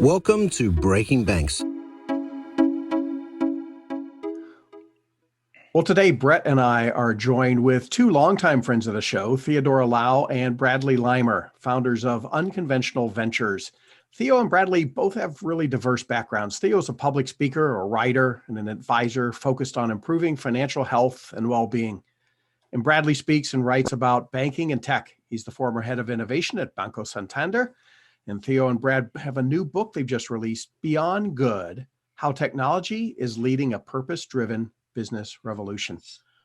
Welcome to Breaking Banks. Well, today, Brett and I are joined with two longtime friends of the show, Theodora Lau and Bradley Leimer, founders of Unconventional Ventures. Theo and Bradley both have really diverse backgrounds. Theo's a public speaker, a writer, and an advisor focused on improving financial health and well-being. And Bradley speaks and writes about banking and tech. He's the former head of innovation at Banco Santander. And Theo and Brad have a new book they've just released, Beyond Good: How Technology is Leading a Purpose-Driven Business Revolution.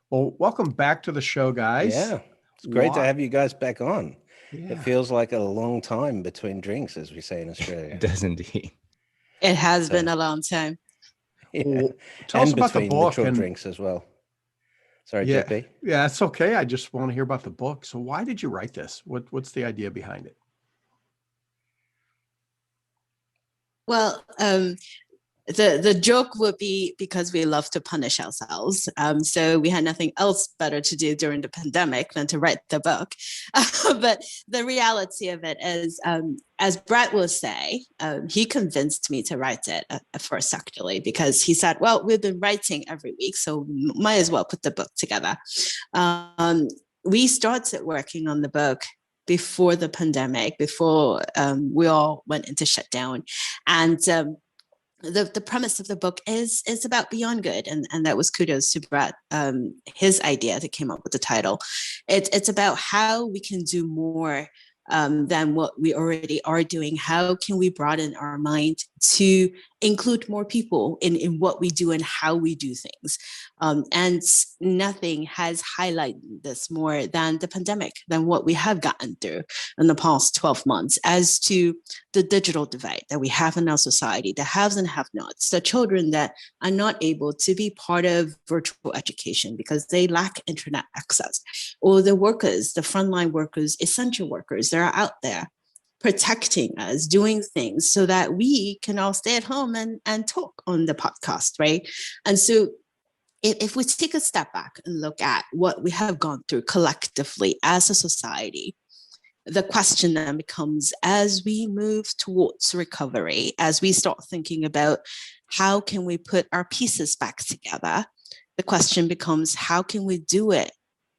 Well, welcome back to the show, guys. Yeah, it's great to have you guys back on. Yeah. It feels like a long time between drinks, as we say in Australia. It does indeed. It has been a long time. Yeah. Well, tell us about the book and drinks as well. Sorry, yeah, JP. Yeah, it's okay. I just want to hear about the book. So why did you write this? What's the idea behind it? Well, the joke would be because we love to punish ourselves. So we had nothing else better to do during the pandemic than to write the book. But the reality of it is, as Brett will say, he convinced me to write it at first, actually, because he said, well, we've been writing every week, so might as well put the book together. We started working on the book before the pandemic, before we all went into shutdown. And the premise of the book is about Beyond Good, and that was kudos to Brett, his idea that came up with the title. It's about how we can do more than what we already are doing. How can we broaden our mind to include more people in what we do and how we do things? And nothing has highlighted this more than the pandemic, than what we have gotten through in the past 12 months as to the digital divide that we have in our society, the haves and have-nots, the children that are not able to be part of virtual education because they lack internet access, or the workers, the frontline workers, essential workers that are out there protecting us, doing things so that we can all stay at home and talk on the podcast, right? And so if we take a step back and look at what we have gone through collectively as a society, the question then becomes, as we move towards recovery, as we start thinking about how can we put our pieces back together, the question becomes, how can we do it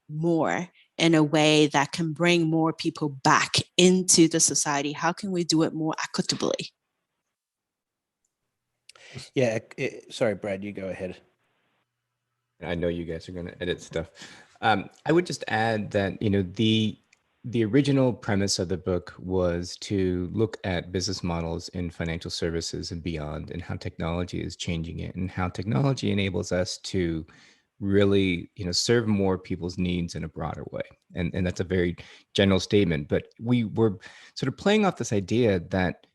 more in a way that can bring more people back into the society? How can we do it more equitably? Yeah, sorry, Brad, you go ahead. I know you guys are going to edit stuff. I would just add that, the original premise of the book was to look at business models in financial services and beyond, and how technology is changing it, and how technology enables us to really, serve more people's needs in a broader way. And that's a very general statement, but we were sort of playing off this idea that,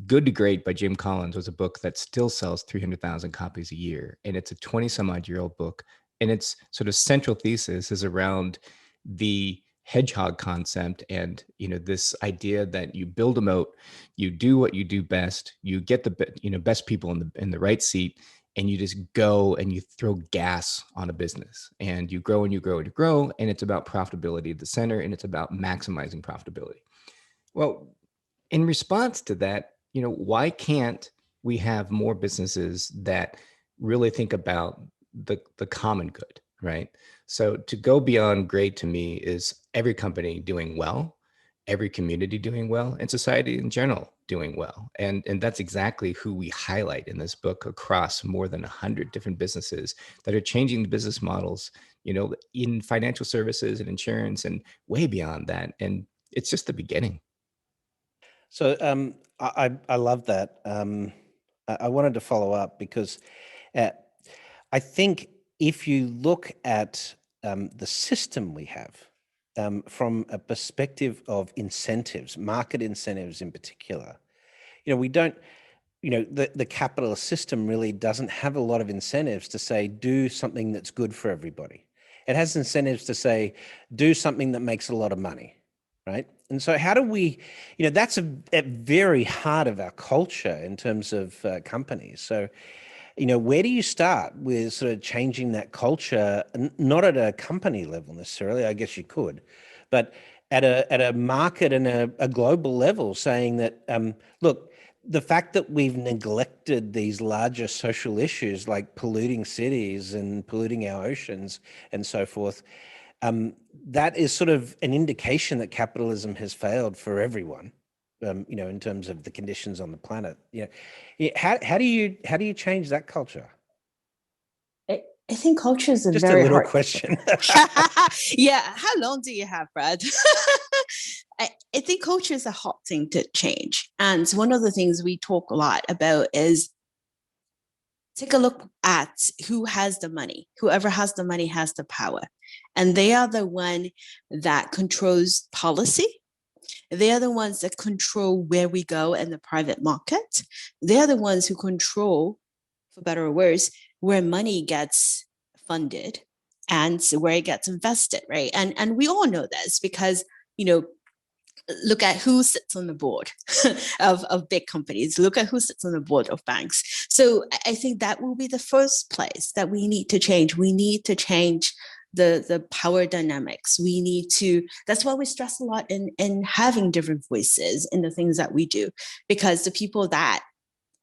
Good to Great by Jim Collins was a book that still sells 300,000 copies a year. And it's a 20-some-odd-year-old book. And its sort of central thesis is around the hedgehog concept and, this idea that you build a moat, you do what you do best, you get the, best people in the right seat, and you just go and you throw gas on a business, and you grow and you grow and you grow. And it's about profitability at the center, and it's about maximizing profitability. Well, in response to that, why can't we have more businesses that really think about the common good, right? So to go beyond great to me is every company doing well, every community doing well, and society in general doing well. And that's exactly who we highlight in this book across more than 100 different businesses that are changing the business models, in financial services and insurance and way beyond that. And it's just the beginning. So I love that. I wanted to follow up because I think if you look at the system we have from a perspective of incentives, market incentives in particular, we don't, the capitalist system really doesn't have a lot of incentives to say, do something that's good for everybody. It has incentives to say, do something that makes a lot of money, right? And so how do we, that's at very heart of our culture in terms of companies. So, where do you start with sort of changing that culture, not at a company level necessarily, I guess you could, but at a market and a global level, saying that, look, the fact that we've neglected these larger social issues like polluting cities and polluting our oceans and so forth, that is sort of an indication that capitalism has failed for everyone, in terms of the conditions on the planet. How do you change that culture? I think culture is just very a little hard question. Yeah, how long do you have, Brad? I think culture is a hard thing to change. And one of the things we talk a lot about is take a look at who has the money. Whoever has the money has the power. And they are the one that controls policy. They are the ones that control where we go in the private market. They are the ones who control, for better or worse, where money gets funded and where it gets invested, right? And we all know this because, look at who sits on the board of big companies. Look at who sits on the board of banks. So I think that will be the first place that we need to change. We need to change the power dynamics. We need to, that's why we stress a lot in having different voices in the things that we do, because the people that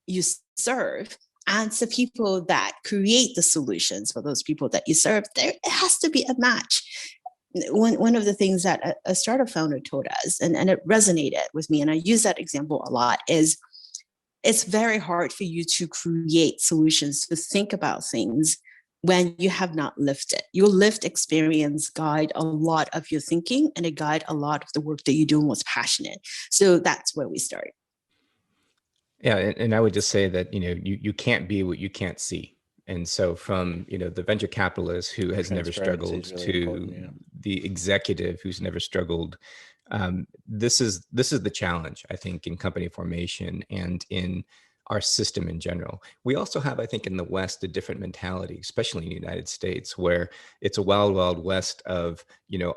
you serve and the people that create the solutions for those people that you serve, there it has to be a match. One of the things that a startup founder told us, and it resonated with me, and I use that example a lot, is it's very hard for you to create solutions, to think about things when you have not lived it. Your lived experience guide a lot of your thinking, and it guide a lot of the work that you do and what's passionate. So that's where we start. Yeah, and I would just say that, you can't be what you can't see. And so from, the venture capitalist who has never struggled to the executive who's never struggled, this is the challenge, I think, in company formation and in our system in general. We also have, I think, in the West, a different mentality, especially in the United States, where it's a wild, wild West of,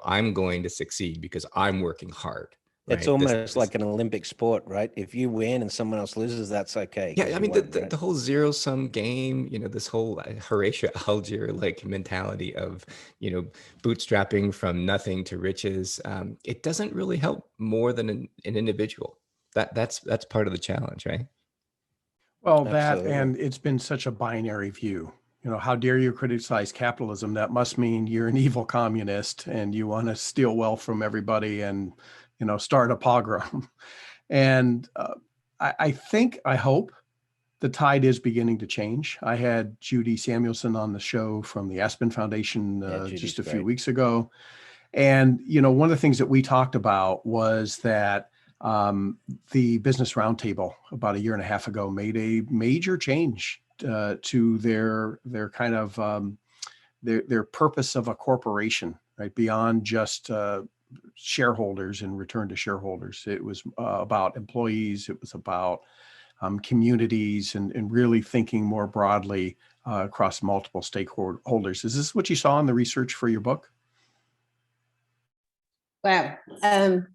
I'm going to succeed because I'm working hard. It's right? Almost like an Olympic sport, right? If you win and someone else loses, that's okay. Yeah, I mean, the whole zero-sum game, this whole Horatio Alger like mentality of, bootstrapping from nothing to riches, it doesn't really help more than an individual. That's part of the challenge, right? Well, Absolutely. And it's been such a binary view. How dare you criticize capitalism? That must mean you're an evil communist and you want to steal wealth from everybody and start a pogrom. And I hope the tide is beginning to change. I had Judy Samuelson on the show from the Aspen Foundation just a few weeks ago. And, one of the things that we talked about was that the Business Roundtable about a year and a half ago made a major change to their kind of their purpose of a corporation, right? Beyond just shareholders and return to shareholders. It was about employees. It was about communities and really thinking more broadly across multiple stakeholders. Is this what you saw in the research for your book? Wow. Can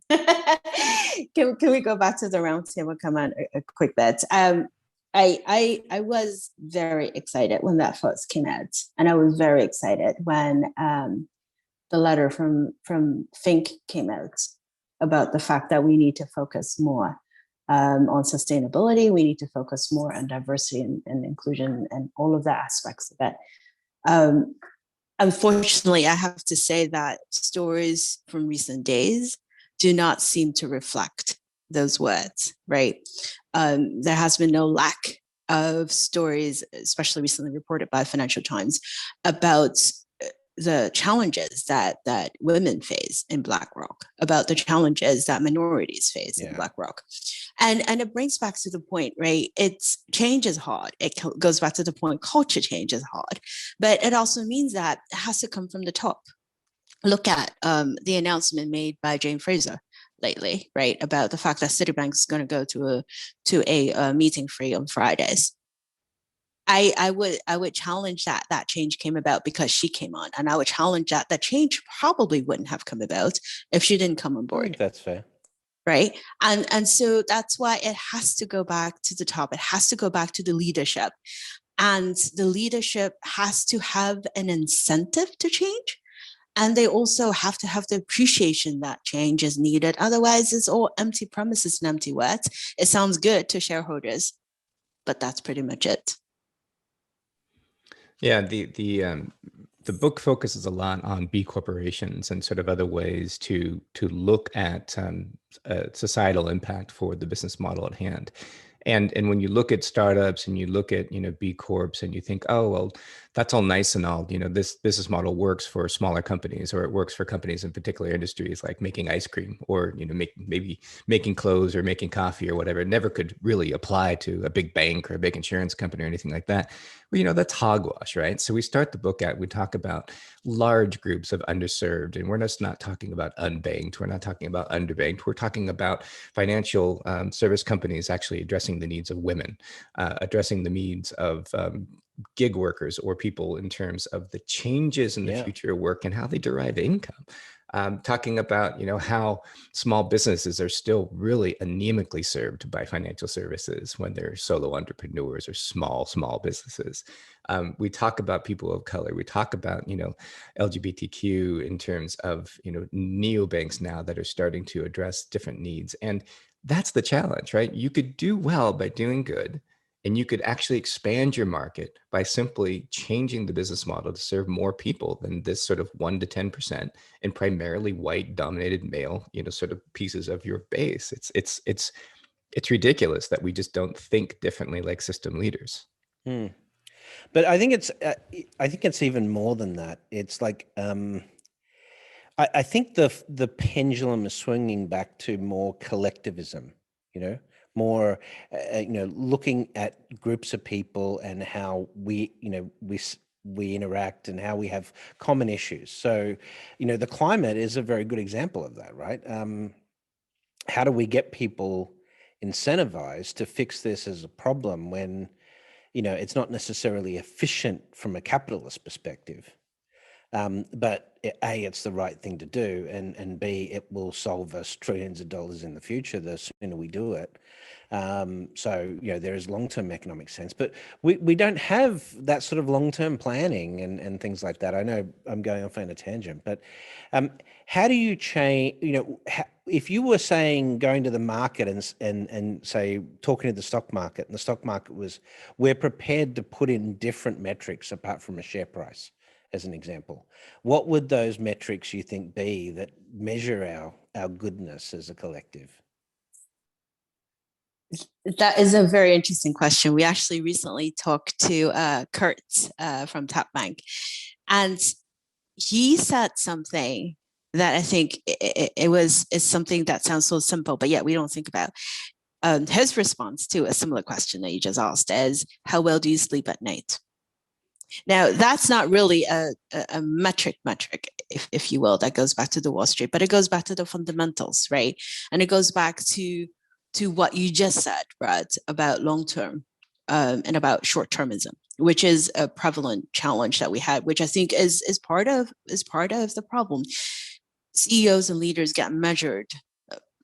we go back to the roundtable? Come on, a quick bit. I was very excited when that first came out, and I was very excited when the letter from Think came out about the fact that we need to focus more on sustainability. We need to focus more on diversity and inclusion and all of the aspects of it. Unfortunately, I have to say that stories from recent days do not seem to reflect those words, right? There has been no lack of stories, especially recently reported by Financial Times, about the challenges that women face in BlackRock, about the challenges that minorities face in BlackRock. And it brings back to the point, right? Change is hard. It goes back to the point, culture change is hard, but it also means that it has to come from the top. Look at the announcement made by Jane Fraser lately, right? About the fact that Citibank is going to go to a meeting free on Fridays. I would challenge that change came about because she came on, and I would challenge that change probably wouldn't have come about if she didn't come on board. I think that's fair. Right. And so that's why it has to go back to the top. It has to go back to the leadership, and the leadership has to have an incentive to change. And they also have to have the appreciation that change is needed. Otherwise, it's all empty promises and empty words. It sounds good to shareholders, but that's pretty much it. Yeah, the book focuses a lot on B corporations and sort of other ways to look at societal impact for the business model at hand. And when you look at startups and you look at, B Corps, and you think, oh, well, that's all nice and all, this business model works for smaller companies, or it works for companies in particular industries like making ice cream, or, maybe making clothes or making coffee or whatever. It never could really apply to a big bank or a big insurance company or anything like that. Well, that's hogwash, right? So we start the book out, we talk about large groups of underserved, and we're just not talking about unbanked. We're not talking about underbanked. We're talking about financial service companies actually addressing the needs of women, addressing the needs of gig workers or people in terms of the changes in the future of work and how they derive income. Talking about, how small businesses are still really anemically served by financial services when they're solo entrepreneurs or small businesses. We talk about people of color. We talk about, LGBTQ in terms of, neobanks now that are starting to address different needs. And that's the challenge, right? You could do well by doing good, and you could actually expand your market by simply changing the business model to serve more people than this sort of 1 to 10% and primarily white dominated male, sort of pieces of your base. It's ridiculous that we just don't think differently like system leaders. But I think it's even more than that. It's like I think the pendulum is swinging back to more collectivism. More looking at groups of people and how we interact and how we have common issues. So the climate is a very good example of that, right? How do we get people incentivized to fix this as a problem when it's not necessarily efficient from a capitalist perspective, but A, it's the right thing to do, and B, it will solve us trillions of dollars in the future the sooner we do it. So there is long-term economic sense, but we don't have that sort of long-term planning and things like that. I know I'm going off on a tangent, but how do you change? If you were saying going to the market and say talking to the stock market, and the stock market was, we're prepared to put in different metrics apart from a share price, as an example, what would those metrics you think be that measure our goodness as a collective? That is a very interesting question. We actually recently talked to Kurt from Tap Bank, and he said something that I think it's something that sounds so simple, but yet we don't think about. His response to a similar question that you just asked is, how well do you sleep at night? Now, that's not really a metric, if you will, that goes back to the Wall Street, but it goes back to the fundamentals, right? And it goes back to what you just said, Brad, about long-term and about short-termism, which is a prevalent challenge that we had, which I think is part of the problem. CEOs and leaders get measured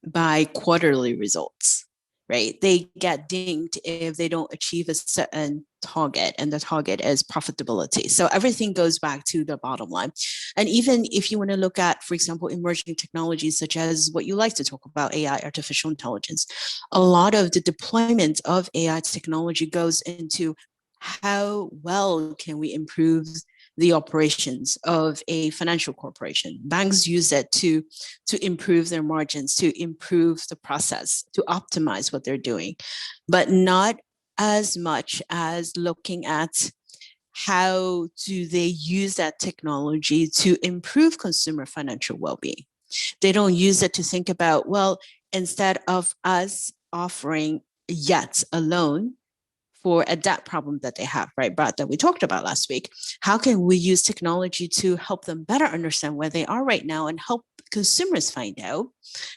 by quarterly results, right? They get dinged if they don't achieve a certain target, and the target is profitability. So everything goes back to the bottom line. And even if you want to look at, for example, emerging technologies such as what you like to talk about, AI, artificial intelligence, a lot of the deployment of AI technology goes into how well can we improve the operations of a financial corporation. Banks use it to improve their margins, to improve the process, to optimize what they're doing, but not as much as looking at how do they use that technology to improve consumer financial well-being. They don't use it to think about, well, instead of us offering yet a loan for a debt problem that they have, right, Brad, that we talked about last week, how can we use technology to help them better understand where they are right now and help consumers find out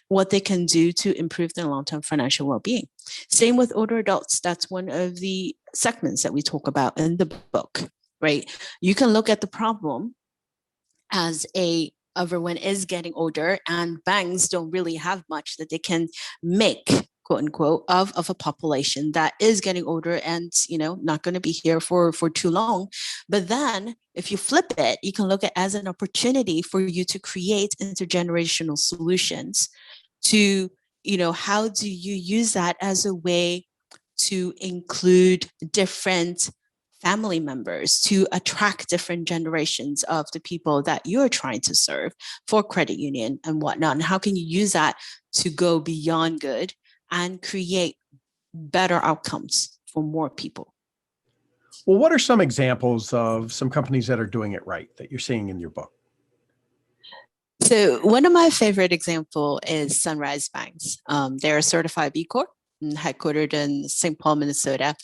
what they can do to improve their long-term financial well-being? Same with older adults. That's one of the segments that we talk about in the book, right? You can look at the problem as everyone is getting older and banks don't really have much that they can make, quote unquote, of a population that is getting older and, not going to be here for too long. But then if you flip it, you can look at it as an opportunity for you to create intergenerational solutions to, how do you use that as a way to include different family members, to attract different generations of the people that you're trying to serve for credit union and whatnot? And how can you use that to go beyond good and create better outcomes for more people? Well, what are some examples of some companies that are doing it right that you're seeing in your book? So one of my favorite example is Sunrise Banks. They're a certified B Corp, headquartered in St. Paul, Minnesota.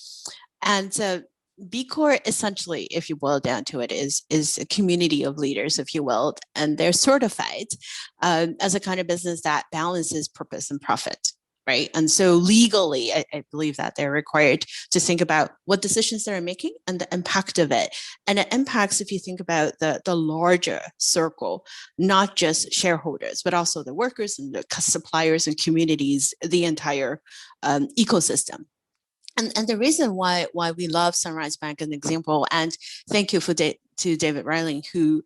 And B Corp, essentially, if you boil down to it, is a community of leaders, if you will, and they're certified as a kind of business that balances purpose and profit, right? And so legally, I believe that they're required to think about what decisions they're making and the impact of it. And it impacts, if you think about the larger circle, not just shareholders, but also the workers and the suppliers and communities, the entire ecosystem. And the reason why we love Sunrise Bank as an example, and thank you to David Reiling, who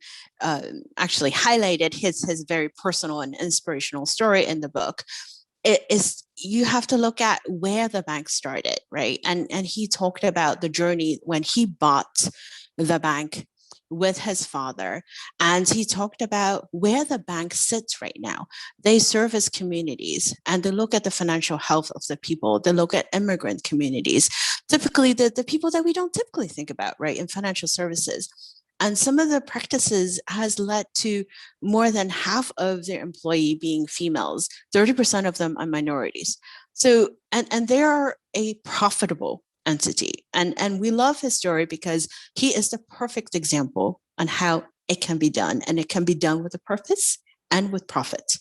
actually highlighted his very personal and inspirational story in the book, it is you have to look at where the bank started, right? And he talked about the journey when he bought the bank with his father. And he talked about where the bank sits right now. They service communities and they look at the financial health of the people. They look at immigrant communities, typically the people that we don't typically think about, right, in financial services. And some of the practices has led to more than half of their employee being females. 30% of them are minorities. So, and they are a profitable entity. And we love his story because he is the perfect example on how it can be done. And it can be done with a purpose and with profit.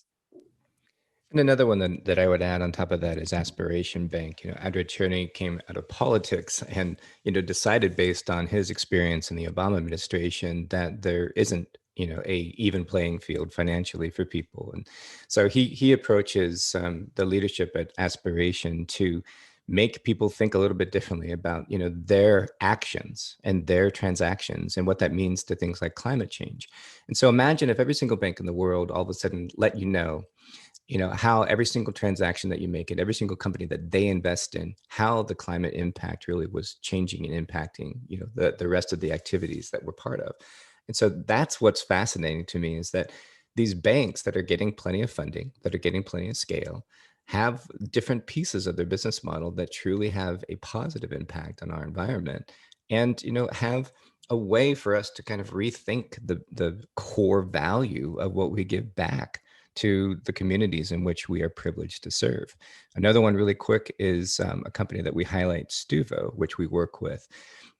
And another one that I would add on top of that is Aspiration Bank. Andrew Cherney came out of politics and, decided based on his experience in the Obama administration that there isn't, a even playing field financially for people. And so he approaches the leadership at Aspiration to make people think a little bit differently about, their actions and their transactions and what that means to things like climate change. And so imagine if every single bank in the world all of a sudden let you know how every single transaction that you make at every single company that they invest in, how the climate impact really was changing and impacting, the rest of the activities that we're part of. And so that's what's fascinating to me, is that these banks that are getting plenty of funding, that are getting plenty of scale, have different pieces of their business model that truly have a positive impact on our environment, and have a way for us to kind of rethink the core value of what we give back to the communities in which we are privileged to serve. Another one really quick is a company that we highlight, Stuvo, which we work with.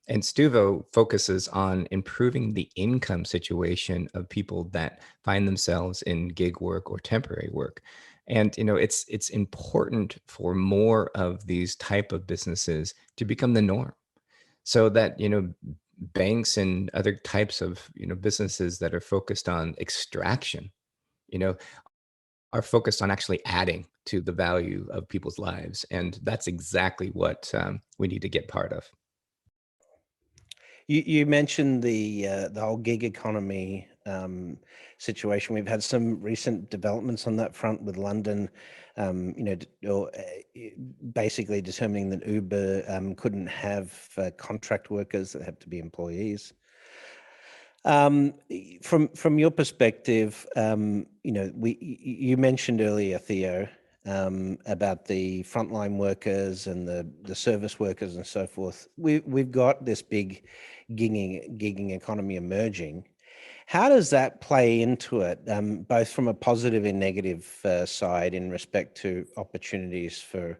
And Stuvo focuses on improving the income situation of people that find themselves in gig work or temporary work. And it's important for more of these type of businesses to become the norm, so that banks and other types of businesses that are focused on extraction are focused on actually adding to the value of people's lives. And that's exactly what we need to get part of. You mentioned the whole gig economy situation. We've had some recent developments on that front with London, basically determining that Uber couldn't have contract workers, that have to be employees. From your perspective, you mentioned earlier, Theo, about the frontline workers and the service workers and so forth. We've got this big gigging economy emerging. How does that play into it, both from a positive and negative side in respect to opportunities for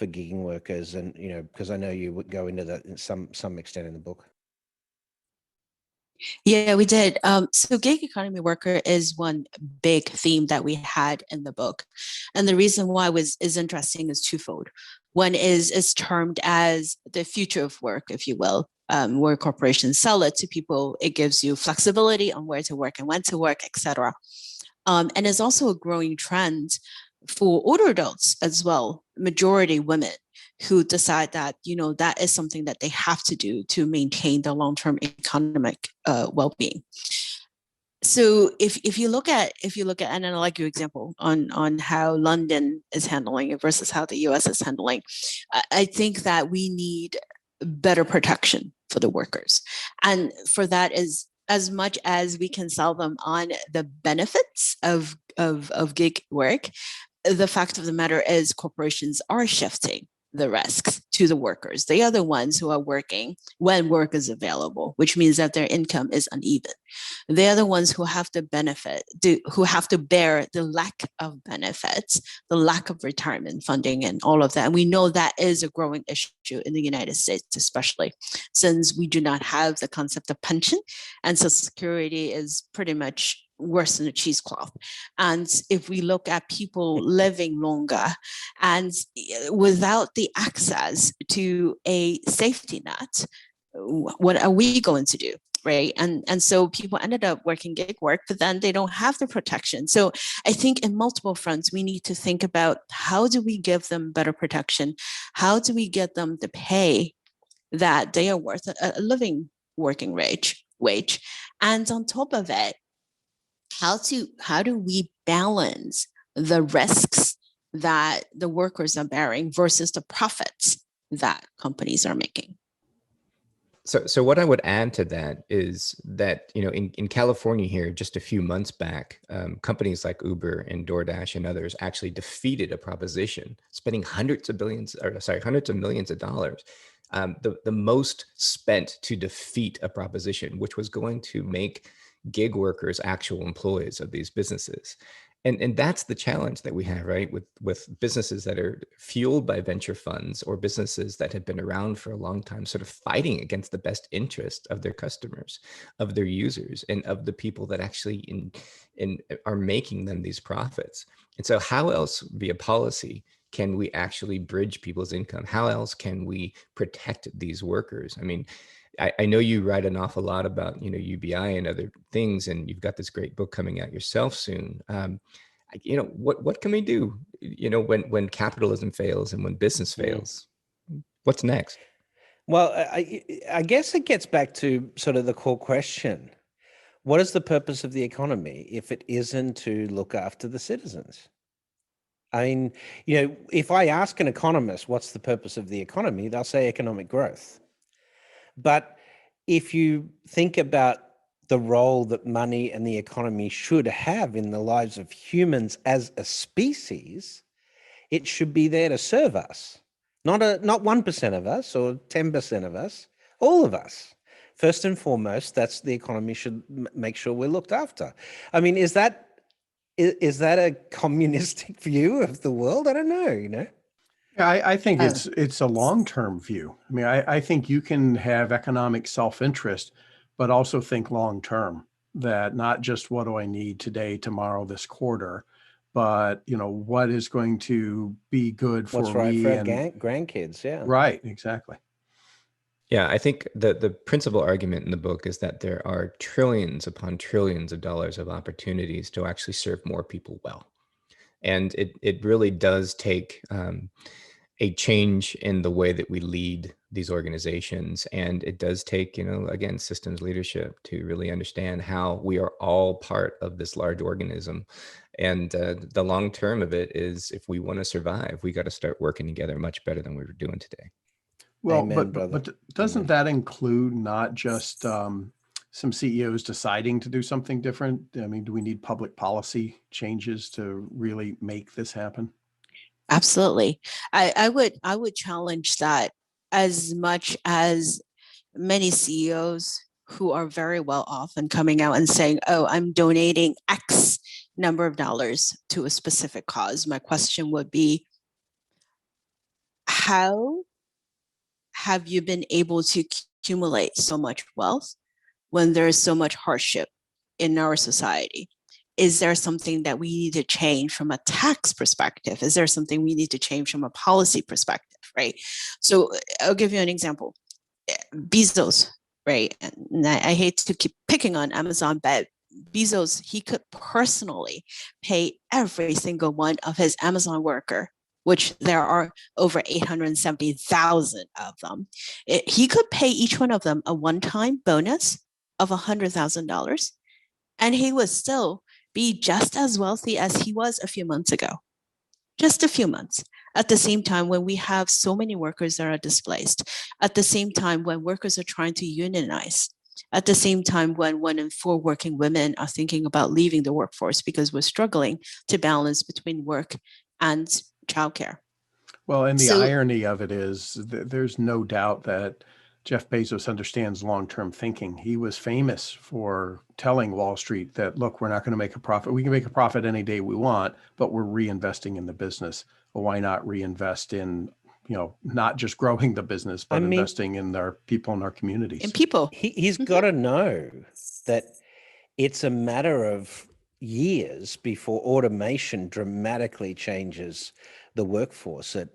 gigging workers? And because I know you would go into that in some extent in the book. Yeah, we did. So gig economy worker is one big theme that we had in the book. And the reason why is interesting is twofold. One is termed as the future of work, if you will, where corporations sell it to people. It gives you flexibility on where to work and when to work, et cetera. And it's also a growing trend for older adults as well, majority women who decide that, that is something that they have to do to maintain the long-term economic well-being. So if you look at, and I like your example on how London is handling it versus how the US is handling, I think that we need better protection for the workers. And for that is, as much as we can sell them on the benefits of gig work, the fact of the matter is corporations are shifting the risks to the workers. They are the ones who are working when work is available, which means that their income is uneven. They are the ones who have to who have to bear the lack of benefits, the lack of retirement funding and all of that. And we know that is a growing issue in the United States, especially since we do not have the concept of pension. And Social Security is pretty much worse than a cheesecloth. And if we look at people living longer and without the access to a safety net, what are we going to do? Right. And so people ended up working gig work, but then they don't have the protection. So I think in multiple fronts, we need to think about how do we give them better protection? How do we get them the pay that they are worth, a living working wage? And on top of it, how do we balance the risks that the workers are bearing versus the profits that companies are making? So what I would add to that is that, in California here, just a few months back, companies like Uber and DoorDash and others actually defeated a proposition, spending hundreds of millions of dollars, the most spent to defeat a proposition, which was going to make gig workers actual employees of these businesses. And that's the challenge that we have, right? With businesses that are fueled by venture funds or businesses that have been around for a long time, sort of fighting against the best interest of their customers, of their users, and of the people that actually are making them these profits. And so how else via policy can we actually bridge people's income? How else can we protect these workers? I mean, I know you write an awful lot about, UBI and other things, and you've got this great book coming out yourself soon. What can we do, when capitalism fails and when business fails? What's next? Well, I guess it gets back to sort of the core question. What is the purpose of the economy if it isn't to look after the citizens? I mean, if I ask an economist, what's the purpose of the economy, they'll say economic growth. But if you think about the role that money and the economy should have in the lives of humans as a species, it should be there to serve us. Not 1% of us or 10% of us, all of us. First and foremost, that's the economy should make sure we're looked after. I mean, is that a communistic view of the world? I don't know, Yeah, I think it's a long-term view. I mean, I think you can have economic self-interest, but also think long-term, that not just what do I need today, tomorrow, this quarter, but what is going to be good for what's right me for our and grandkids. Yeah. Right, exactly. Yeah, I think the principal argument in the book is that there are trillions upon trillions of dollars of opportunities to actually serve more people well. And it really does take a change in the way that we lead these organizations. And it does take, again, systems leadership to really understand how we are all part of this large organism. And the long term of it is, if we want to survive, we got to start working together much better than we're doing today. Well, Amen, but doesn't that include not just some CEOs deciding to do something different? I mean, do we need public policy changes to really make this happen? Absolutely. I would challenge that. As much as many CEOs who are very well off and coming out and saying, oh, I'm donating X number of dollars to a specific cause, my question would be, how have you been able to accumulate so much wealth when there is so much hardship in our society? Is there something that we need to change from a tax perspective? Is there something we need to change from a policy perspective, right? So I'll give you an example. Bezos, right? And I hate to keep picking on Amazon, but Bezos, he could personally pay every single one of his Amazon worker which there are over 870,000 of them. He could pay each one of them a one-time bonus of $100,000, and he would still be just as wealthy as he was a few months ago. Just a few months. At the same time, when we have so many workers that are displaced, at the same time, when workers are trying to unionize, at the same time, when 1 in 4 working women are thinking about leaving the workforce because we're struggling to balance between work and childcare. Well, and the irony of it is there's no doubt that Jeff Bezos understands long-term thinking. He was famous for telling Wall Street that, look, we're not going to make a profit. We can make a profit any day we want, but we're reinvesting in the business. Well, why not reinvest in, not just growing the business, but investing in our people in our communities? In people. He's got to know that it's a matter of years before automation dramatically changes the workforce at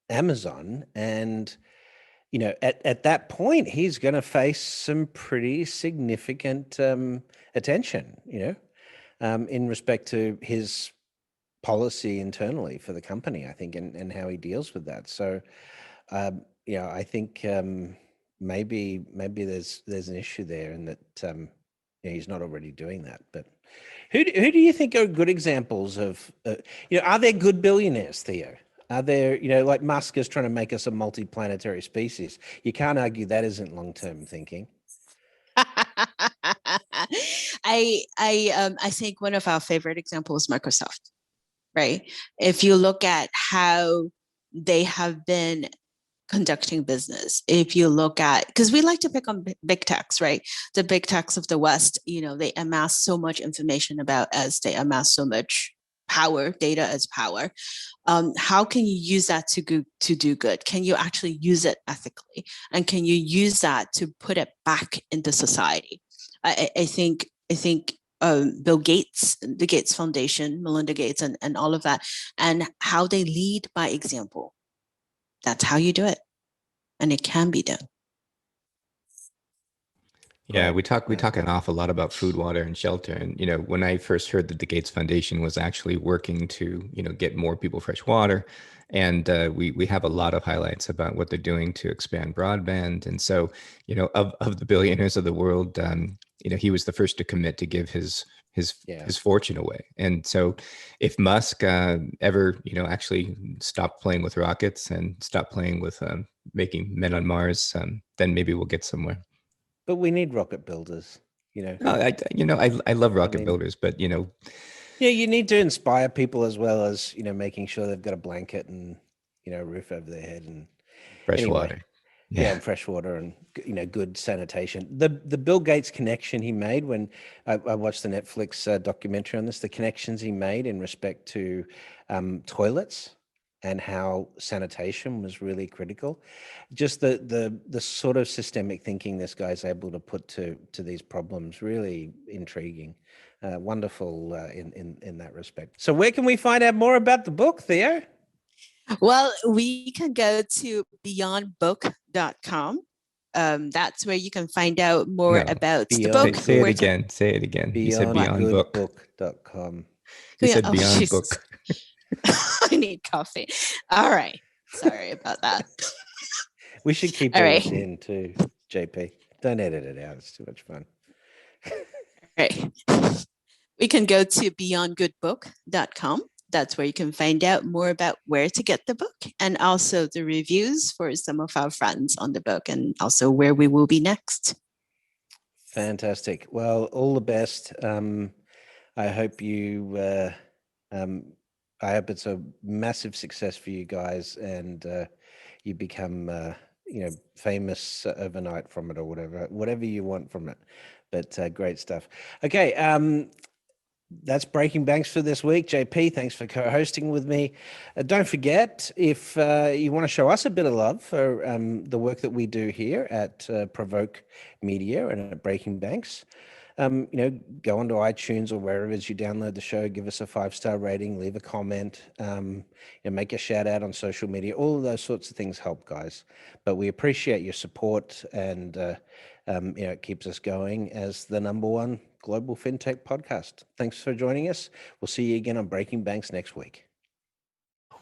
Amazon. And at that point, he's going to face some pretty significant attention, in respect to his policy internally for the company, I think, and how he deals with that. So, I think maybe there's an issue there, and that he's not already doing that. But who do you think are good examples of? Are there good billionaires, Theo? Are there, like Musk is trying to make us a multi-planetary species? You can't argue that isn't long-term thinking. I think one of our favorite examples is Microsoft, right? If you look at how they have been conducting business, if you look at, because we like to pick on big techs, right? The big techs of the West, they amass so much information about us, they amass so much power, data as power. How can you use that to do good? Can you actually use it ethically? And can you use that to put it back into society? I think Bill Gates, the Gates Foundation, Melinda Gates, and all of that, and how they lead by example. That's how you do it. And it can be done. Yeah, we talk an awful lot about food, water, and shelter. And, when I first heard that the Gates Foundation was actually working to, get more people fresh water, and we have a lot of highlights about what they're doing to expand broadband. And so, of the billionaires of the world, he was the first to commit to give his fortune away. And so if Musk ever, actually stopped playing with rockets and stopped playing with making men on Mars, then maybe we'll get somewhere. But we need rocket builders, I love rocket builders, but Yeah, you need to inspire people as well as, making sure they've got a blanket and, a roof over their head and fresh water. Yeah, and fresh water and, good sanitation. The Bill Gates connection he made when I watched the Netflix documentary on this, the connections he made in respect to toilets and how sanitation was really critical. Just the sort of systemic thinking this guy's able to put to these problems, really intriguing. Wonderful in that respect. So where can we find out more about the book, Theo? Well, we can go to beyondbook.com. That's where you can find out more about the book. Say it again. Say it again. You said beyondbook.com. You said beyond book. I need coffee. All right. Sorry about that. We should keep this in too, JP. Don't edit it out. It's too much fun. Right. We can go to beyondgoodbook.com. That's where you can find out more about where to get the book and also the reviews for some of our friends on the book and also where we will be next. Fantastic. Well, all the best. I hope I hope it's a massive success for you guys and you become, famous overnight from it or whatever you want from it. But great stuff. Okay. That's Breaking Banks for this week. JP, thanks for co-hosting with me. Don't forget, if you want to show us a bit of love for the work that we do here at Provoke Media and at Breaking Banks, go onto iTunes or wherever it is you download the show, give us a 5-star rating, leave a comment, make a shout out on social media. All of those sorts of things help, guys. But we appreciate your support and it keeps us going as the #1 global fintech podcast. Thanks for joining us. We'll see you again on Breaking Banks next week.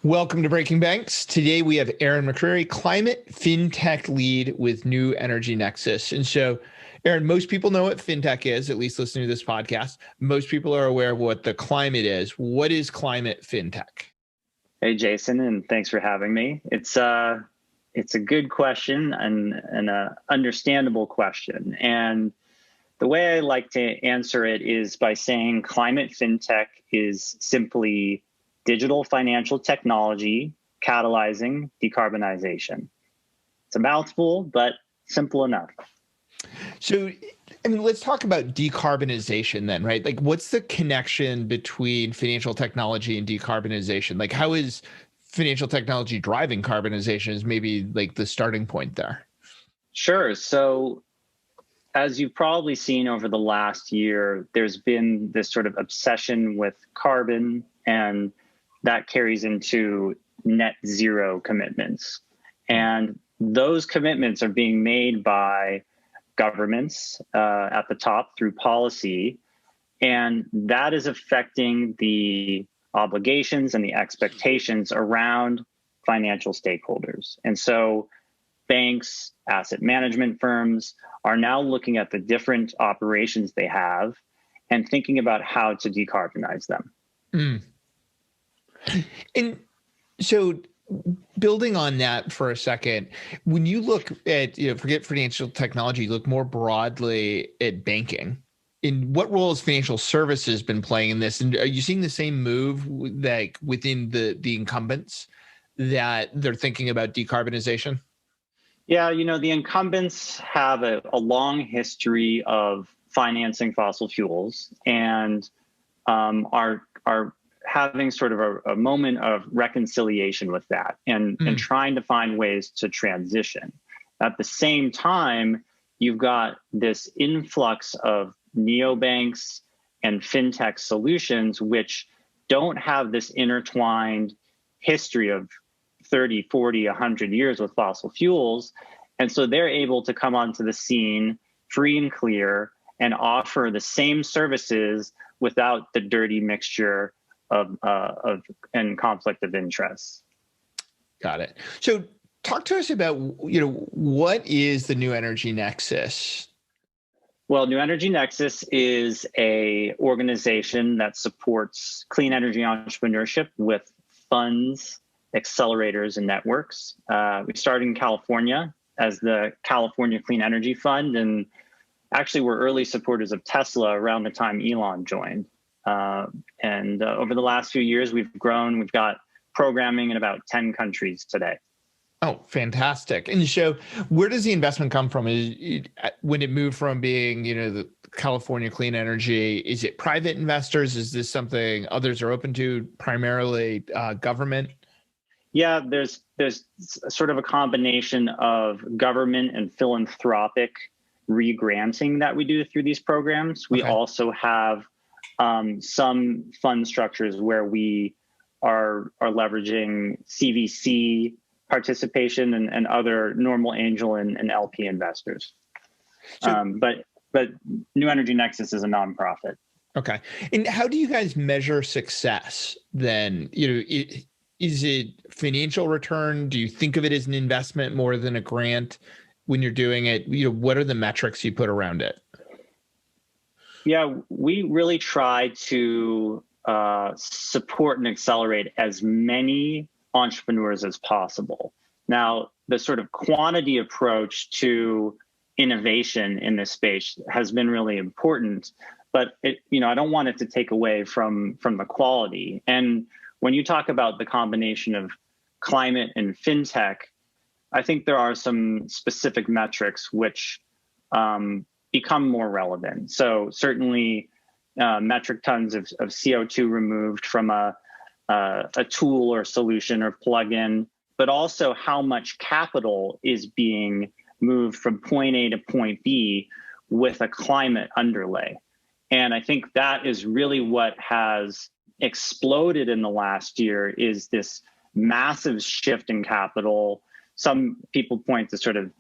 Welcome to Breaking Banks. Today we have Aaron McCreary, Climate Fintech Lead with New Energy Nexus. And so, Aaron, most people know what fintech is, at least listening to this podcast. Most people are aware of what the climate is. What is climate fintech? Hey, Jason, and thanks for having me. It's a good question and an understandable question. And the way I like to answer it is by saying climate fintech is simply digital financial technology catalyzing decarbonization. It's a mouthful, but simple enough. So, I mean, let's talk about decarbonization then, right? Like, what's the connection between financial technology and decarbonization? Like, how is financial technology driving carbonization is maybe like the starting point there. Sure. So, as you've probably seen over the last year, there's been this sort of obsession with carbon, and that carries into net zero commitments. And those commitments are being made by governments at the top through policy, and that is affecting the obligations and the expectations around financial stakeholders. And so banks, asset management firms are now looking at the different operations they have and thinking about how to decarbonize them. Mm. And so building on that for a second, when you look at, forget financial technology, look more broadly at banking, in what role has financial services been playing in this? And are you seeing the same move like within the incumbents that they're thinking about decarbonization? Yeah, the incumbents have a long history of financing fossil fuels and are having sort of a moment of reconciliation with that and trying to find ways to transition. At the same time, you've got this influx of neobanks and fintech solutions, which don't have this intertwined history of 30, 40, 100 years with fossil fuels. And so they're able to come onto the scene free and clear and offer the same services without the dirty mixture of and conflict of interest. Got it. So talk to us about, what is the New Energy Nexus? Well, New Energy Nexus is a organization that supports clean energy entrepreneurship with funds, accelerators, and networks. We started in California as the California Clean Energy Fund, and actually we're early supporters of Tesla around the time Elon joined. And over the last few years, we've grown. We've got programming in about 10 countries today. Oh, fantastic. And so where does the investment come from? When it moved from being, the California Clean Energy, is it private investors? Is this something others are open to, primarily government? Yeah, there's sort of a combination of government and philanthropic re-granting that we do through these programs. We also have some fund structures where we are leveraging CVC participation and other normal angel and LP investors. But New Energy Nexus is a nonprofit. Okay. And how do you guys measure success then? Is it financial return? Do you think of it as an investment more than a grant when you're doing it? What are the metrics you put around it? Yeah, we really try to support and accelerate as many entrepreneurs as possible. Now, the sort of quantity approach to innovation in this space has been really important, but I don't want it to take away from the quality. And when you talk about the combination of climate and fintech, I think there are some specific metrics which become more relevant. So certainly metric tons of CO2 removed from a tool or solution or plugin, but also how much capital is being moved from point A to point B with a climate underlay. And I think that is really what has exploded in the last year is this massive shift in capital. Some people point to sort of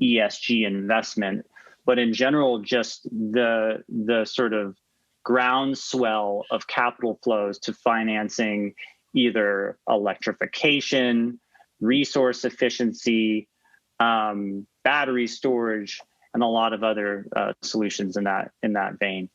ESG investment, but in general, just the sort of groundswell of capital flows to financing either electrification, resource efficiency, battery storage, and a lot of other solutions in that vein.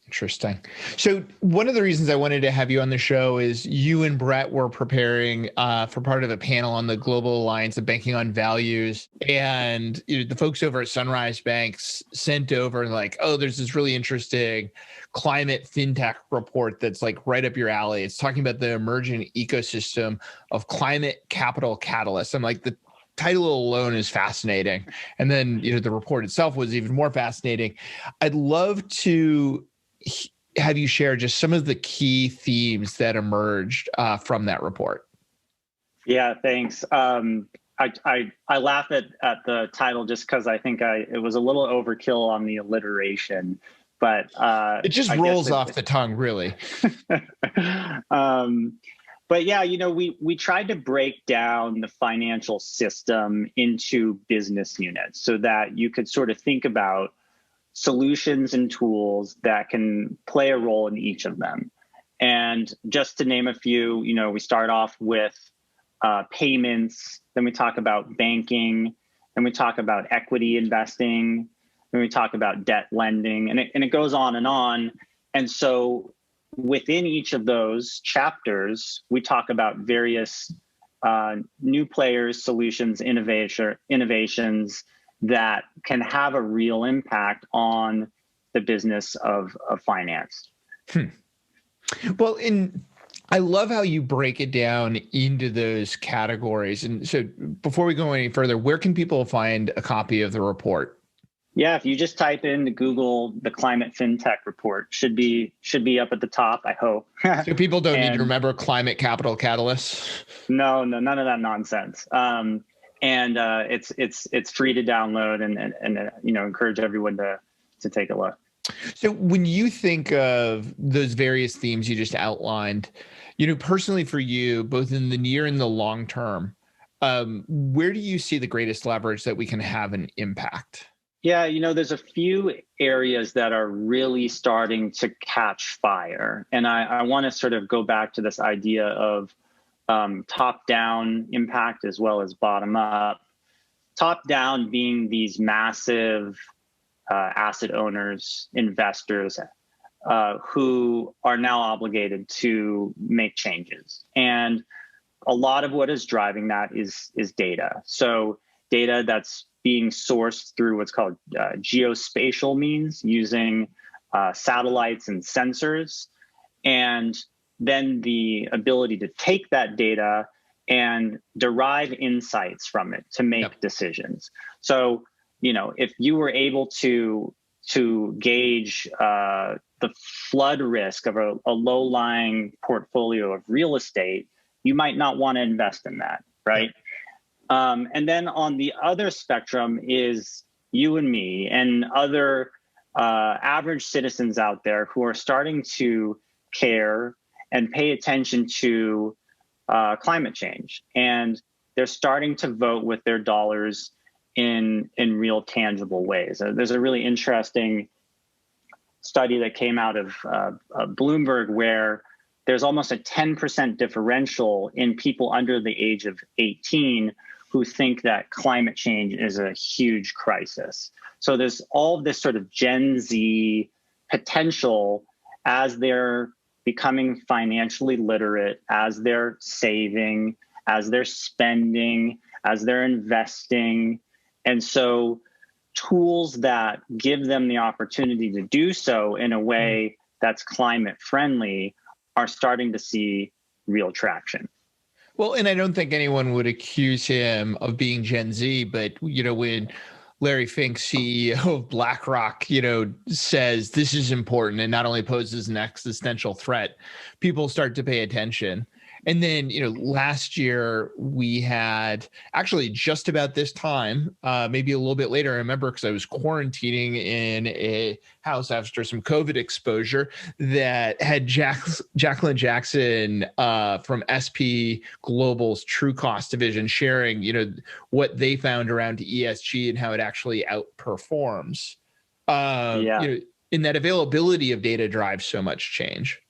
Interesting. So one of the reasons I wanted to have you on the show is you and Brett were preparing for part of a panel on the Global Alliance of Banking on Values. And the folks over at Sunrise Banks sent over like, oh, there's this really interesting climate fintech report that's like right up your alley. It's talking about the emerging ecosystem of climate capital catalysts. I'm like, the title alone is fascinating. And then, the report itself was even more fascinating. I'd love to have you share just some of the key themes that emerged from that report. Yeah, thanks. I laugh at the title just because I think it was a little overkill on the alliteration, but it just rolls off the tongue, really. But yeah, we tried to break down the financial system into business units so that you could sort of think about solutions and tools that can play a role in each of them. And just to name a few, we start off with payments, then we talk about banking, then we talk about equity investing, then we talk about debt lending, and it goes on and on. And so within each of those chapters, we talk about various new players, solutions, innovations that can have a real impact on the business of finance. Well, I love how you break it down into those categories. And so before we go any further, where can people find a copy of the report? Yeah, if you just type in Google the Climate FinTech report, should be up at the top, I hope. So people don't need to remember climate capital catalysts? No, none of that nonsense. And it's free to download and encourage everyone to take a look. So when you think of those various themes you just outlined, personally for you, both in the near and the long term, where do you see the greatest leverage that we can have an impact? Yeah, there's a few areas that are really starting to catch fire. And I want to sort of go back to this idea of top-down impact as well as bottom-up. Top-down being these massive asset owners, investors, who are now obligated to make changes. And a lot of what is driving that is data. So data that's being sourced through what's called geospatial means, using satellites and sensors, and then the ability to take that data and derive insights from it to make decisions. So, if you were able to gauge the flood risk of a low-lying portfolio of real estate, you might not want to invest in that, right? And then on the other spectrum is you and me and other average citizens out there who are starting to care and pay attention to climate change. And they're starting to vote with their dollars in real tangible ways. There's a really interesting study that came out of Bloomberg where there's almost a 10% differential in people under the age of 18 who think that climate change is a huge crisis. So there's all this sort of Gen Z potential as they're becoming financially literate, as they're saving, as they're spending, as they're investing. And so tools that give them the opportunity to do so in a way that's climate friendly are starting to see real traction. Well, and I don't think anyone would accuse him of being Gen Z, but, when Larry Fink, CEO of BlackRock, says this is important and not only poses an existential threat, people start to pay attention. And then, last year we had actually just about this time, maybe a little bit later, I remember because I was quarantining in a house after some COVID exposure that had Jacqueline Jackson from SP Global's True Cost division sharing, what they found around ESG and how it actually outperforms. In that availability of data drives so much change.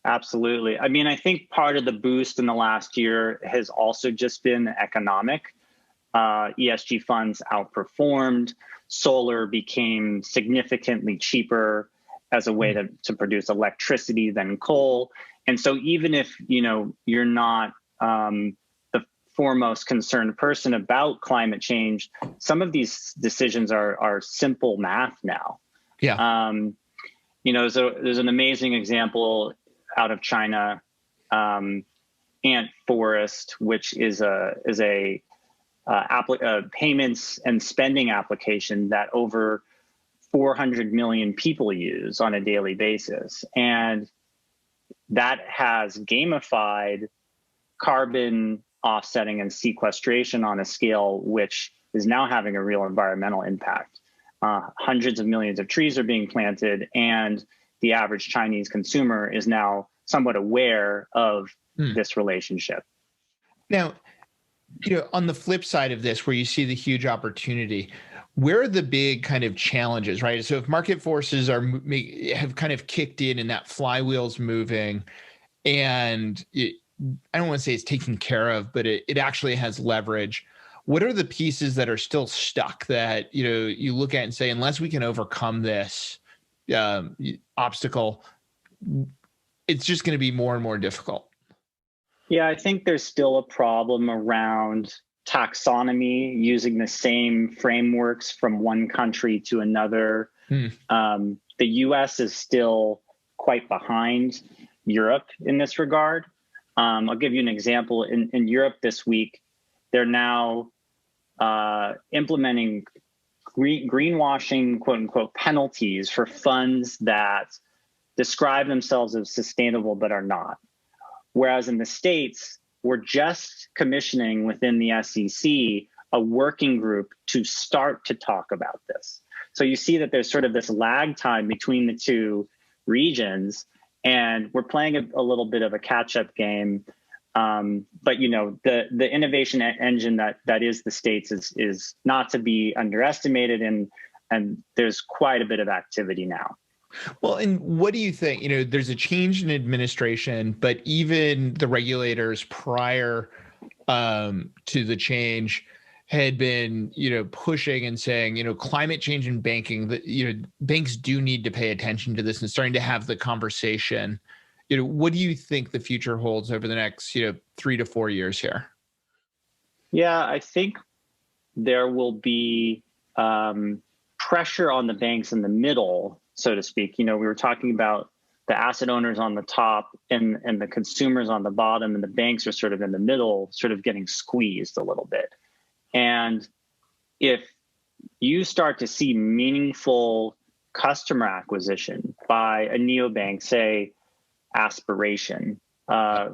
Absolutely. I mean, I think part of the boost in the last year has also just been economic. ESG funds outperformed. Solar became significantly cheaper as a way to produce electricity than coal. And so even if, you're not the foremost concerned person about climate change, some of these decisions are simple math now. Yeah. There's an amazing example out of China, Ant Forest, which is a payments and spending application that over 400 million people use on a daily basis. And that has gamified carbon offsetting and sequestration on a scale which is now having a real environmental impact. Hundreds of millions of trees are being planted, and the average Chinese consumer is now somewhat aware of this relationship. Now, on the flip side of this, where you see the huge opportunity, where are the big kind of challenges, right? So if market forces have kind of kicked in and that flywheel's moving, and I don't want to say it's taken care of, but it actually has leverage. What are the pieces that are still stuck that, you look at and say, unless we can overcome this obstacle, it's just going to be more and more difficult? Yeah, I think there's still a problem around taxonomy, using the same frameworks from one country to another. The US is still quite behind Europe in this regard. I'll give you an example. In Europe this week, they're now implementing greenwashing, quote unquote, penalties for funds that describe themselves as sustainable but are not. Whereas in the States, we're just commissioning within the SEC a working group to start to talk about this. So you see that there's sort of this lag time between the two regions, and we're playing a little bit of a catch-up game. But the innovation engine that is the States is not to be underestimated, and there's quite a bit of activity now. Well, and what do you think? There's a change in administration, but even the regulators prior to the change had been, pushing and saying, climate change in banking, that, banks do need to pay attention to this and starting to have the conversation. What do you think the future holds over the next, 3 to 4 years here? Yeah, I think there will be pressure on the banks in the middle, so to speak. We were talking about the asset owners on the top and the consumers on the bottom, and the banks are sort of in the middle, sort of getting squeezed a little bit. And if you start to see meaningful customer acquisition by a neobank, say Aspiration,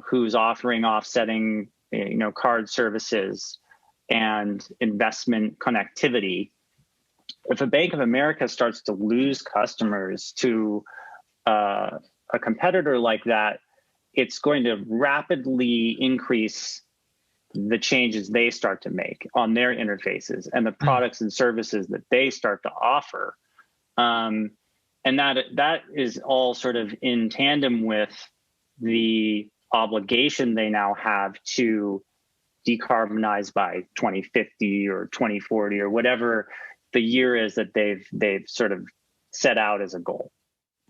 who's offering offsetting, card services and investment connectivity, if a Bank of America starts to lose customers to a competitor like that, it's going to rapidly increase the changes they start to make on their interfaces and the products and services that they start to offer. And that is all sort of in tandem with the obligation they now have to decarbonize by 2050 or 2040 or whatever the year is that they've sort of set out as a goal.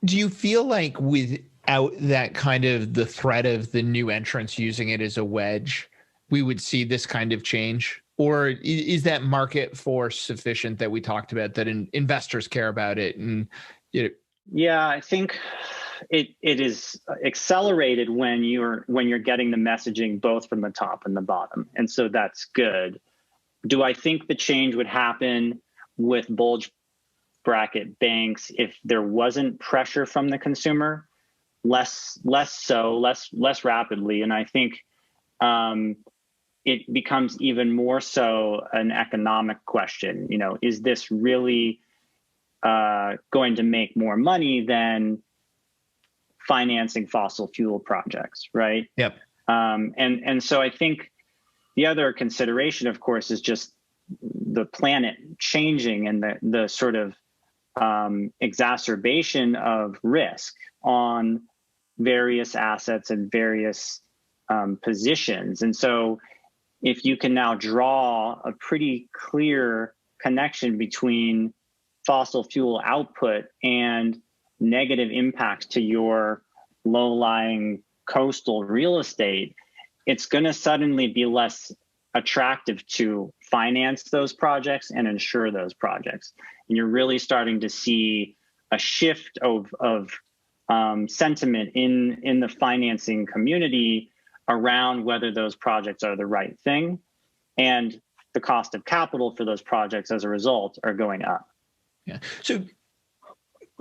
Do you feel like without that kind of the threat of the new entrants using it as a wedge, we would see this kind of change? Or is that market force sufficient that we talked about, that investors care about it? And yeah, I think it is accelerated when you're getting the messaging both from the top and the bottom, and so that's good. Do I think the change would happen with bulge bracket banks if there wasn't pressure from the consumer? Less rapidly, and I think it becomes even more so an economic question. Is this really going to make more money than financing fossil fuel projects, right? Yep. And so I think the other consideration, of course, is just the planet changing and the sort of exacerbation of risk on various assets and various positions. And so if you can now draw a pretty clear connection between fossil fuel output and negative impacts to your low-lying coastal real estate, it's going to suddenly be less attractive to finance those projects and insure those projects. And you're really starting to see a shift of sentiment in the financing community around whether those projects are the right thing, and the cost of capital for those projects as a result are going up. Yeah. So,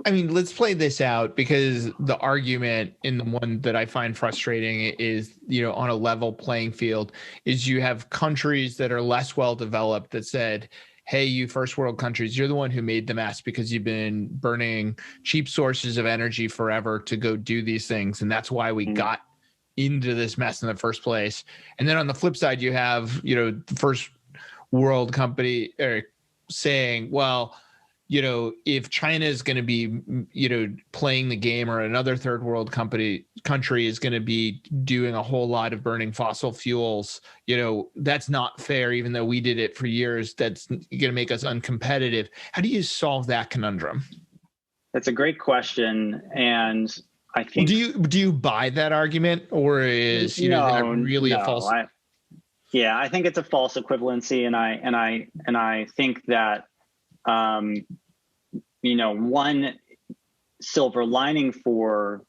I mean, let's play this out, because the argument in the one that I find frustrating is, on a level playing field, is you have countries that are less well developed that said, hey, you first world countries, you're the one who made the mess because you've been burning cheap sources of energy forever to go do these things. And that's why we got into this mess in the first place. And then on the flip side, you have, the first world company saying, well, if China is going to be, playing the game, or another third world country is going to be doing a whole lot of burning fossil fuels, that's not fair, even though we did it for years. That's going to make us uncompetitive. How do you solve that conundrum? That's a great question. And I think, do you buy that argument, or is that really a false? I think it's a false equivalency, and I think that one silver lining for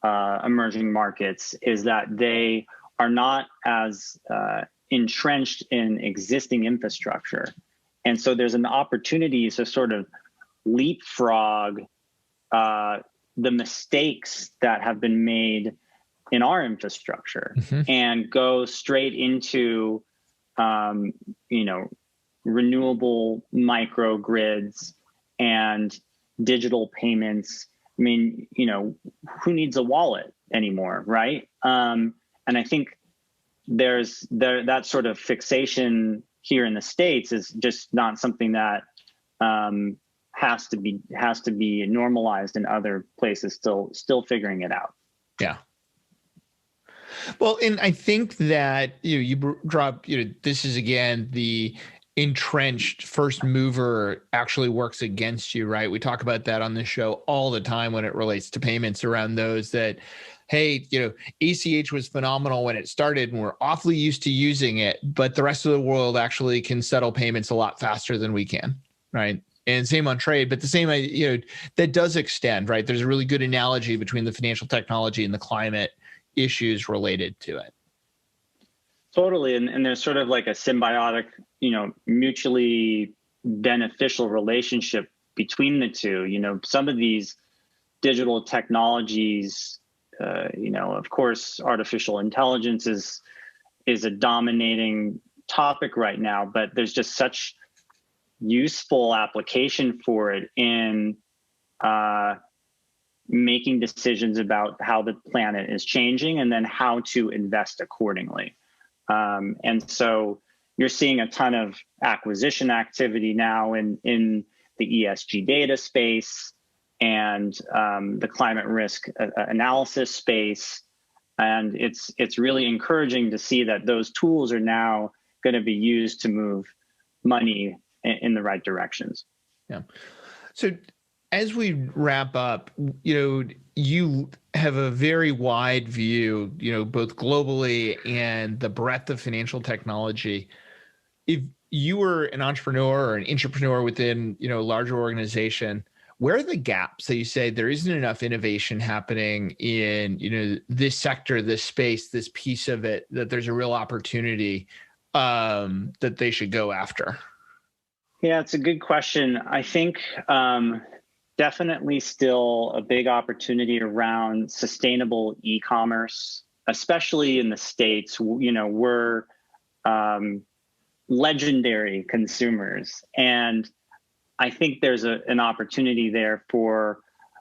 emerging markets is that they are not as entrenched in existing infrastructure, and so there's an opportunity to sort of leapfrog the mistakes that have been made in our infrastructure, and go straight into, renewable microgrids and digital payments. I mean, who needs a wallet anymore, right? And I think there's that sort of fixation here in the States is just not something that has to be normalized in other places, still figuring it out. Yeah. Well, and I think that you drop, this is again the entrenched first mover actually works against you, right? We talk about that on this show all the time when it relates to payments, around those that, hey, ACH was phenomenal when it started and we're awfully used to using it, but the rest of the world actually can settle payments a lot faster than we can, right? And same on trade, but the same, that does extend, right? There's a really good analogy between the financial technology and the climate issues related to it. Totally. And there's sort of like a symbiotic, mutually beneficial relationship between the two. Some of these digital technologies, of course, artificial intelligence is a dominating topic right now, but there's just such useful application for it in making decisions about how the planet is changing and then how to invest accordingly. And so you're seeing a ton of acquisition activity now in the ESG data space and the climate risk analysis space. And it's really encouraging to see that those tools are now going to be used to move money in the right directions. Yeah. So as we wrap up, you have a very wide view, both globally and the breadth of financial technology. If you were an entrepreneur or an intrapreneur within, a larger organization, where are the gaps that you say there isn't enough innovation happening in, this sector, this space, this piece of it, that there's a real opportunity that they should go after? Yeah, it's a good question. I think definitely still a big opportunity around sustainable e-commerce, especially in the States. We're legendary consumers. And I think there's an opportunity there for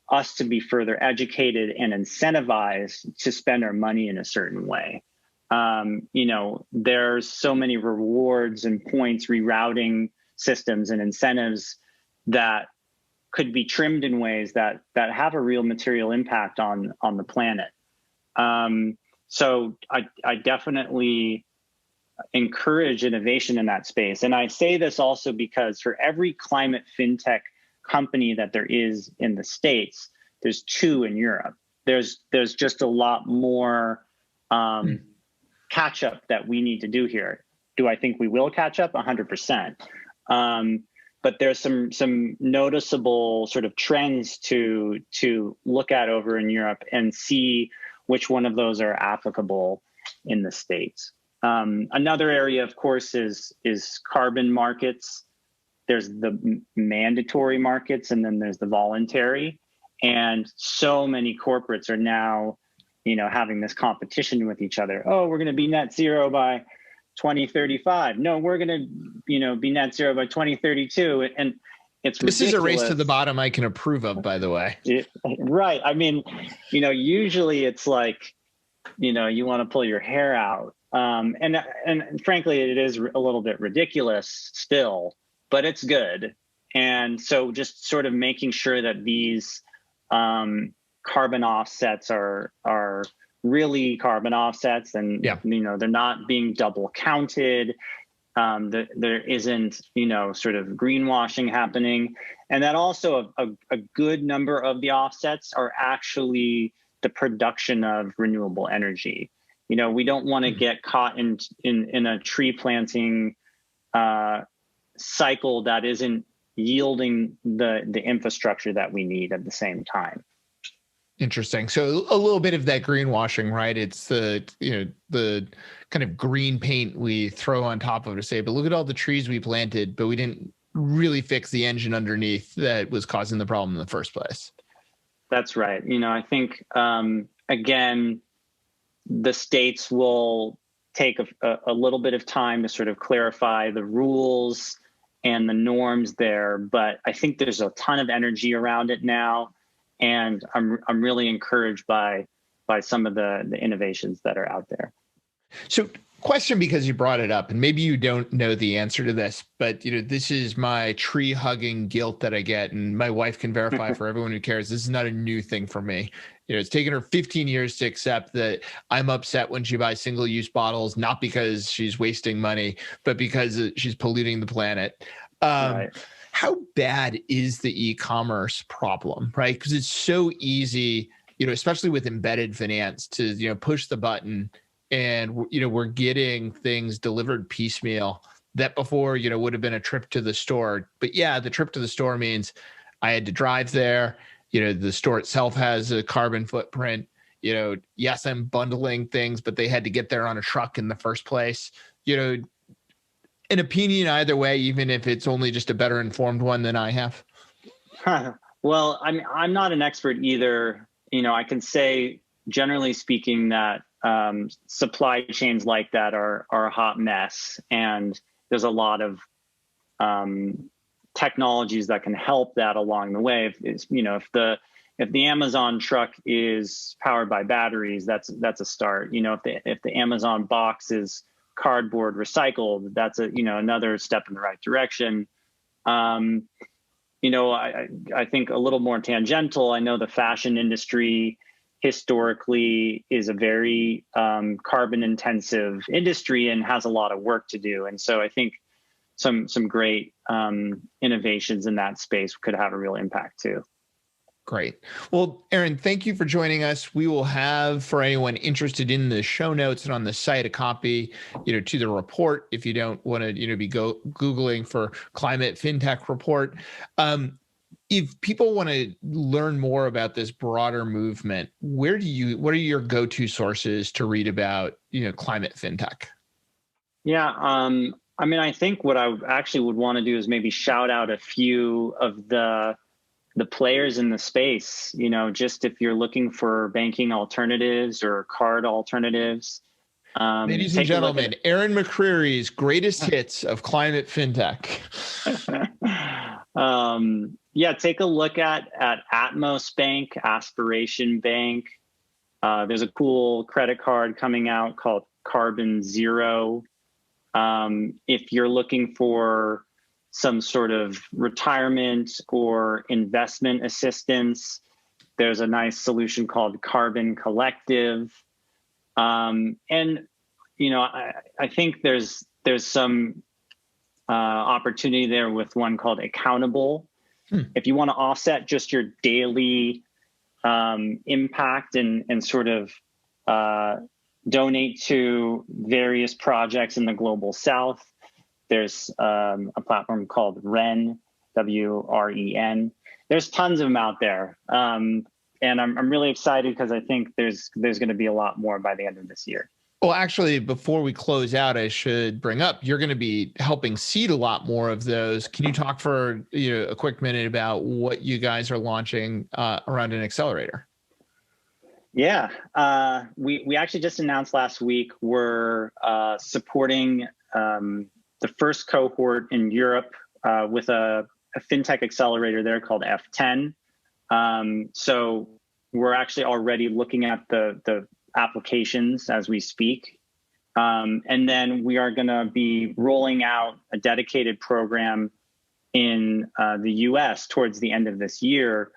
us to be further educated and incentivized to spend our money in a certain way. There's so many rewards and points rerouting systems and incentives that could be trimmed in ways that have a real material impact on the planet. So I definitely encourage innovation in that space. And I say this also because for every climate fintech company that there is in the States, there's 2 in Europe. There's just a lot more catch up that we need to do here. Do I think we will catch up? 100%. But there's some noticeable sort of trends to look at over in Europe and see which one of those are applicable in the States. Another area, of course, is carbon markets. There's the mandatory markets, and then there's the voluntary. And so many corporates are now, having this competition with each other. Oh, we're going to be net zero by 2035. No, we're going to, be net zero by 2032. And it's ridiculous. This is a race to the bottom I can approve of, by the way. Right. I mean, usually it's like, you want to pull your hair out. And frankly, it is a little bit ridiculous still, but it's good. And so just sort of making sure that these carbon offsets are really carbon offsets, and they're not being double counted. There isn't sort of greenwashing happening, and that also a good number of the offsets are actually the production of renewable energy. We don't want to get caught in a tree planting cycle that isn't yielding the infrastructure that we need at the same time. Interesting. So a little bit of that greenwashing, right? It's the kind of green paint we throw on top of it to say, but look at all the trees we planted, but we didn't really fix the engine underneath that was causing the problem in the first place. That's right. I think, again, the states will take a little bit of time to sort of clarify the rules and the norms there, but I think there's a ton of energy around it now. And I'm really encouraged by some of the innovations that are out there. So, question, because you brought it up, and maybe you don't know the answer to this, but this is my tree hugging guilt that I get, and my wife can verify for everyone who cares. This is not a new thing for me. It's taken her 15 years to accept that I'm upset when she buys single-use bottles, not because she's wasting money, but because she's polluting the planet. Right. How bad is the e-commerce problem, right? Because it's so easy, especially with embedded finance, to push the button and we're getting things delivered piecemeal that before would have been a trip to the store. But yeah, the trip to the store means I had to drive there. The store itself has a carbon footprint. Yes, I'm bundling things, but they had to get there on a truck in the first place. An opinion either way, even if it's only just a better informed one than I have? Well, I'm not an expert either. I can say, generally speaking, that supply chains like that are a hot mess, and there's a lot of technologies that can help that along the way. If the Amazon truck is powered by batteries, that's a start. If the Amazon box is cardboard recycled, that's another step in the right direction. I think a little more tangential. I know the fashion industry historically is a very carbon intensive industry and has a lot of work to do. And so I think some great innovations in that space could have a real impact too. Great. Well, Aaron, thank you for joining us. We will have, for anyone interested in the show notes and on the site, a copy, to the report. If you don't want to, be Googling for climate fintech report. If people want to learn more about this broader movement, what are your go-to sources to read about, climate fintech? Yeah. I think what I actually would want to do is maybe shout out a few of the players in the space, just if you're looking for banking alternatives or card alternatives. Ladies and gentlemen, Aaron McCreary's greatest hits of climate fintech. Take a look at Atmos Bank, Aspiration Bank. There's a cool credit card coming out called Carbon Zero. If you're looking for some sort of retirement or investment assistance. There's a nice solution called Carbon Collective. And, I think there's some opportunity there with one called Accountable. If you want to offset just your daily impact and sort of donate to various projects in the global south, there's a platform called WREN, WREN. There's tons of them out there. And I'm really excited because I think there's going to be a lot more by the end of this year. Well, actually, before we close out, I should bring up, you're going to be helping seed a lot more of those. Can you talk for a quick minute about what you guys are launching around an accelerator? Yeah, we actually just announced last week we're supporting the first cohort in Europe with a fintech accelerator there called F10. So we're actually already looking at the applications as we speak. And then we are going to be rolling out a dedicated program in the US towards the end of this year.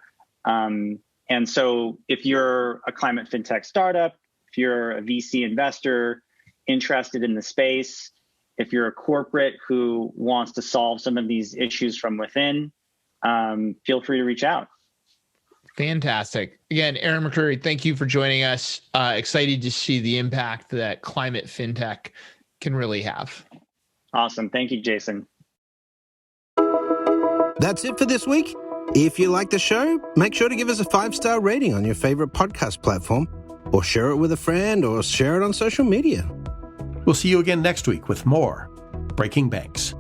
And so if you're a climate fintech startup, if you're a VC investor interested in the space, if you're a corporate who wants to solve some of these issues from within, feel free to reach out. Fantastic. Again, Aaron McCreary, thank you for joining us. Excited to see the impact that climate fintech can really have. Awesome. Thank you, Jason. That's it for this week. If you like the show, make sure to give us a 5-star rating on your favorite podcast platform, or share it with a friend, or share it on social media. We'll see you again next week with more Breaking Banks.